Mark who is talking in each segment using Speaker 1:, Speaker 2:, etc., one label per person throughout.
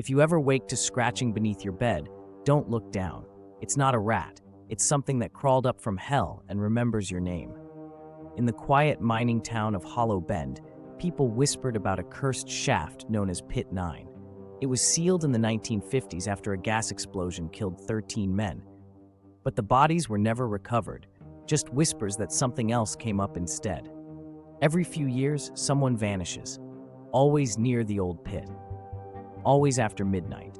Speaker 1: If you ever wake to scratching beneath your bed, don't look down. It's not a rat. It's something that crawled up from hell and remembers your name. In the quiet mining town of Hollow Bend, people whispered about a cursed shaft known as Pit 9. It was sealed in the 1950s after a gas explosion killed 13 men. But the bodies were never recovered, just whispers that something else came up instead. Every few years, someone vanishes, always near the old pit, always after midnight.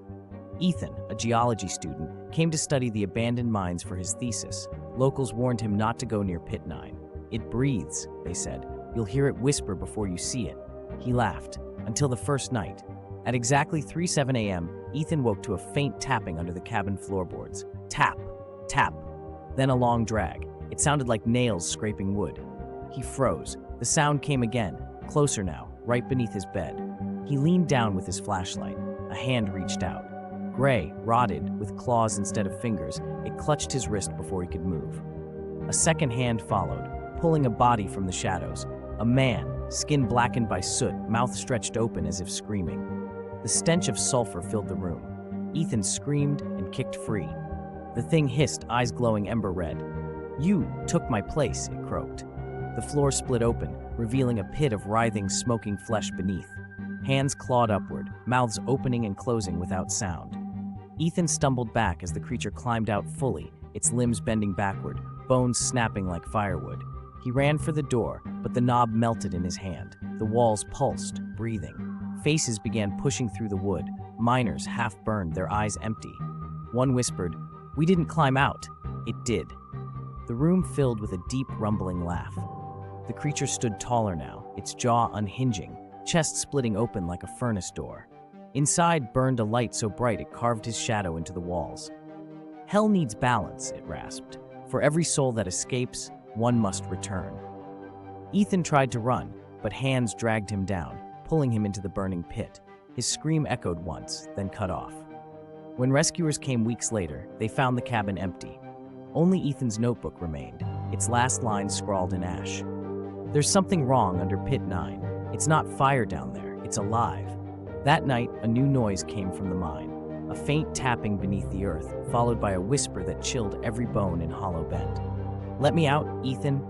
Speaker 1: Ethan, a geology student, came to study the abandoned mines for his thesis. Locals warned him not to go near Pit 9. It breathes, they said. You'll hear it whisper before you see it. He laughed, until the first night. At exactly 3:07 a.m., Ethan woke to a faint tapping under the cabin floorboards. Tap, tap, then a long drag. It sounded like nails scraping wood. He froze. The sound came again, closer now, right beneath his bed. He leaned down with his flashlight. A hand reached out. Gray, rotted, with claws instead of fingers, it clutched his wrist before he could move. A second hand followed, pulling a body from the shadows. A man, skin blackened by soot, mouth stretched open as if screaming. The stench of sulfur filled the room. Ethan screamed and kicked free. The thing hissed, eyes glowing ember red. "You took my place," it croaked. The floor split open, revealing a pit of writhing, smoking flesh beneath. Hands clawed upward, mouths opening and closing without sound. Ethan stumbled back as the creature climbed out fully, its limbs bending backward, bones snapping like firewood. He ran for the door, but the knob melted in his hand. The walls pulsed, breathing. Faces began pushing through the wood, miners half burned, their eyes empty. One whispered, "We didn't climb out." It did. The room filled with a deep, rumbling laugh. The creature stood taller now, its jaw unhinging, chest splitting open like a furnace door. Inside burned a light so bright it carved his shadow into the walls. "Hell needs balance," it rasped. "For every soul that escapes, one must return." Ethan tried to run, but hands dragged him down, pulling him into the burning pit. His scream echoed once, then cut off. When rescuers came weeks later, they found the cabin empty. Only Ethan's notebook remained, its last line scrawled in ash. "There's something wrong under Pit 9. It's not fire down there, it's alive." That night, a new noise came from the mine, a faint tapping beneath the earth, followed by a whisper that chilled every bone in Hollow Bend. "Let me out, Ethan,"